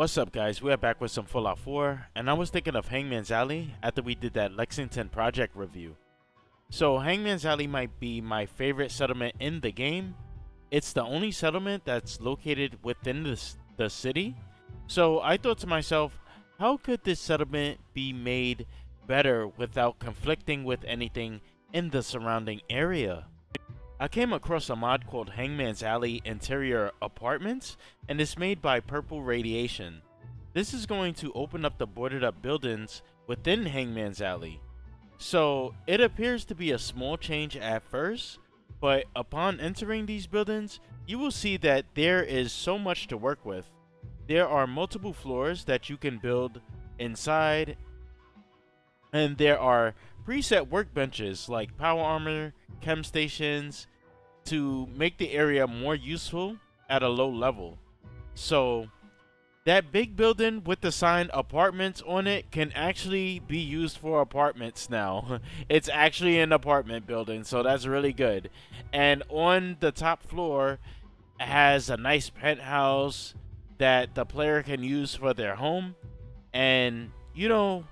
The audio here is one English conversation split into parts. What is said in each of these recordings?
What's up guys, we are back with some Fallout 4, and I was thinking of Hangman's Alley after we did that Lexington project review. So Hangman's Alley might be my favorite settlement in the game. It's the only settlement that's located within the city. So I thought to myself, how could this settlement be made better without conflicting with anything in the surrounding area? I came across a mod called Hangman's Alley Interior Apartments, and it's made by Purple Radiation. This is going to open up the boarded up buildings within Hangman's Alley. So it appears to be a small change at first, but upon entering these buildings, you will see that there is so much to work with. There are multiple floors that you can build inside, and there are preset workbenches like power armor, chem stations, to make the area more useful at a low level. So that big building with the sign apartments on it can actually be used for apartments now. It's actually an apartment building, so that's really good. And on the top floor has a nice penthouse that the player can use for their home. And you know,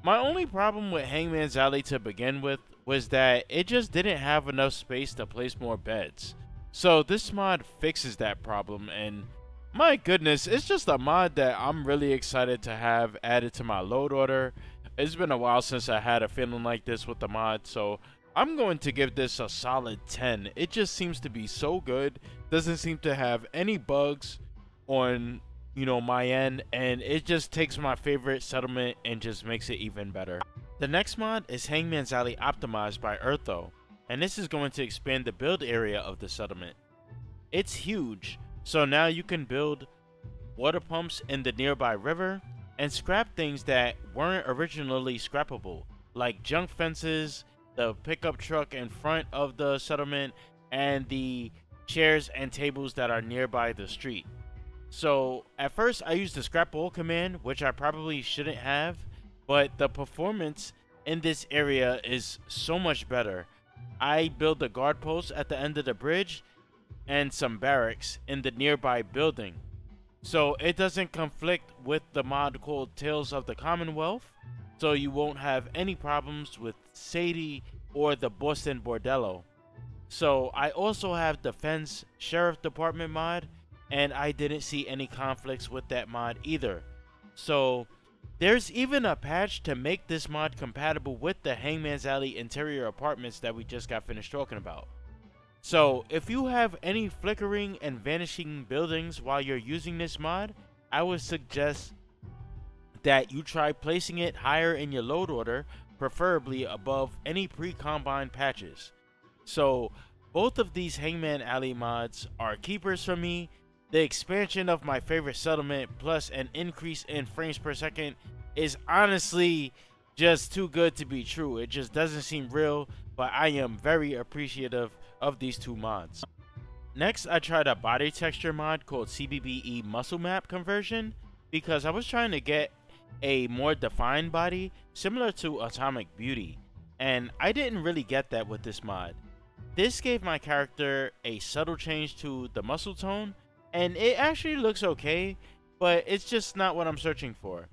my only problem with Hangman's Alley to begin with was that it just didn't have enough space to place more beds. So this mod fixes that problem, and my goodness, it's just a mod that I'm really excited to have added to my load order. It's been a while since I had a feeling like this with the mod, so I'm going to give this a solid 10. It just seems to be so good. Doesn't seem to have any bugs on my end, and it just takes my favorite settlement and just makes it even better. The next mod is Hangman's Alley Optimized by Eartho, and this is going to expand the build area of the settlement. It's huge, so now you can build water pumps in the nearby river and scrap things that weren't originally scrappable, like junk fences, the pickup truck in front of the settlement, and the chairs and tables that are nearby the street. So at first I used the scrap all command, which I probably shouldn't have, but the performance in this area is so much better. I built a guard post at the end of the bridge and some barracks in the nearby building, so it doesn't conflict with the mod called Tales of the Commonwealth, so you won't have any problems with Sadie or the Boston Bordello. So I also have the Fence Sheriff Department mod, and I didn't see any conflicts with that mod either. So there's even a patch to make this mod compatible with the Hangman's Alley Interior Apartments that we just got finished talking about. So if you have any flickering and vanishing buildings while you're using this mod, I would suggest that you try placing it higher in your load order, preferably above any pre-combined patches. So both of these Hangman Alley mods are keepers for me. The expansion of my favorite settlement plus an increase in frames per second is honestly just too good to be true. It just doesn't seem real, but I am very appreciative of these two mods. Next, I tried a body texture mod called CBBE Muscle Map Conversion because I was trying to get a more defined body similar to Atomic Beauty, and I didn't really get that with this mod. This gave my character a subtle change to the muscle tone, and it actually looks okay, but it's just not what I'm searching for.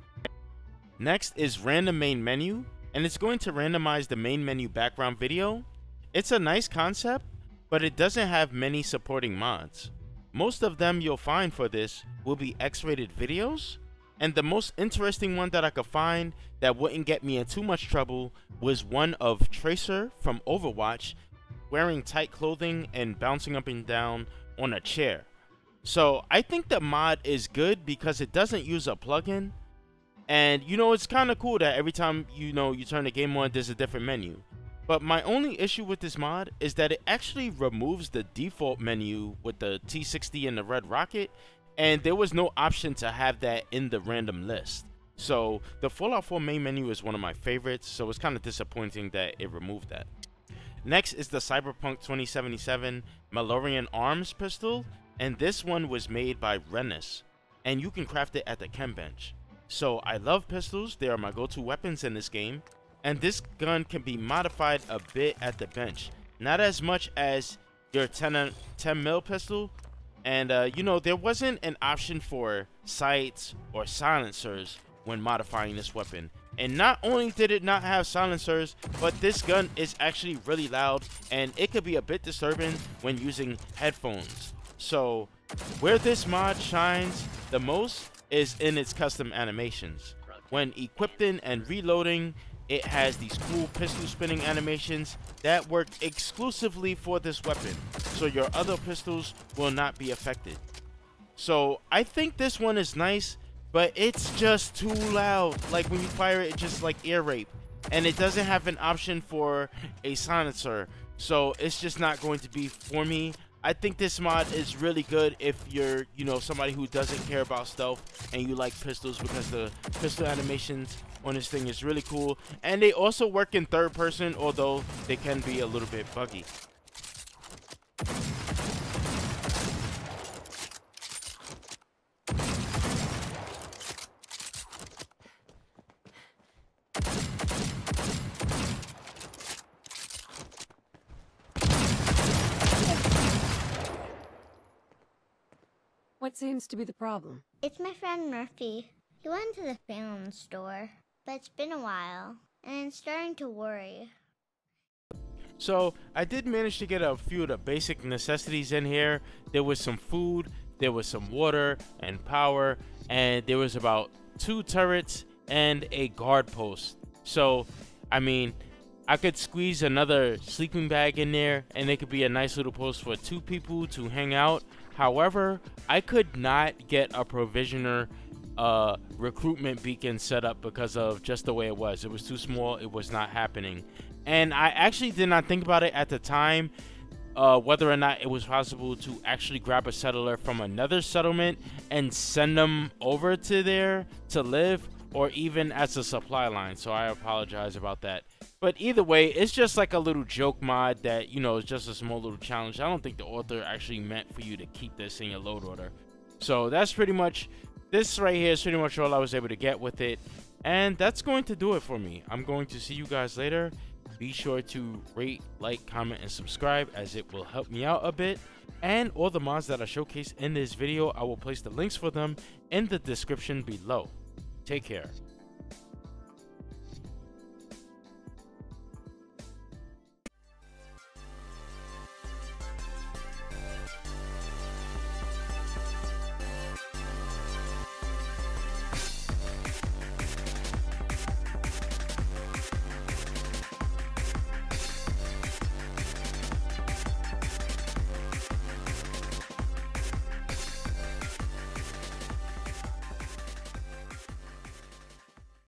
Next is Random Main Menu, and it's going to randomize the main menu background video. It's a nice concept, but it doesn't have many supporting mods. Most of them you'll find for this will be X-rated videos, and the most interesting one that I could find that wouldn't get me in too much trouble was one of Tracer from Overwatch wearing tight clothing and bouncing up and down on a chair. So I think the mod is good because it doesn't use a plugin, and it's kind of cool that every time you turn the game on, there's a different menu. But my only issue with this mod is that it actually removes the default menu with the T60 and the red rocket, and there was no option to have that in the random list. So the Fallout 4 main menu is one of my favorites, so it's kind of disappointing that it removed that. Next is the Cyberpunk 2077 Malorian Arms pistol, and this one was made by Renus, and you can craft it at the chem bench. So I love pistols, they are my go-to weapons in this game, and this gun can be modified a bit at the bench. Not as much as your 10 mil pistol, And you know, there wasn't an option for sights or silencers when modifying this weapon. And not only did it not have silencers, but this gun is actually really loud, and it could be a bit disturbing when using headphones. So where this mod shines the most is in its custom animations. When equipping and reloading, it has these cool pistol spinning animations that work exclusively for this weapon, so your other pistols will not be affected. So I think this one is nice, but it's just too loud. Like when you fire it, it's just like ear rape, and it doesn't have an option for a silencer, so it's just not going to be for me. I think this mod is really good if you're, you know, somebody who doesn't care about stealth and you like pistols, because the pistol animations on this thing is really cool, and they also work in third person, although they can be a little bit buggy. What seems to be the problem? It's my friend Murphy. He went to the Phantom store, but it's been a while, and it's starting to worry. So I did manage to get a few of the basic necessities in here. There was some food, there was some water and power, and there was about 2 turrets and a guard post. So I mean, I could squeeze another sleeping bag in there, and it could be a nice little post for 2 people to hang out. However, I could not get a provisioner recruitment beacon set up because of just the way it was. It was too small. It was not happening. And I actually did not think about it at the time, whether or not it was possible to actually grab a settler from another settlement and send them over to there to live, or even as a supply line. So I apologize about that. But either way, it's just like a little joke mod that, you know, is just a small little challenge. I don't think the author actually meant for you to keep this in your load order. So that's pretty much, this right here is pretty much all I was able to get with it. And that's going to do it for me. I'm going to see you guys later. Be sure to rate, like, comment, and subscribe, as it will help me out a bit. And all the mods that I showcased in this video, I will place the links for them in the description below. Take care.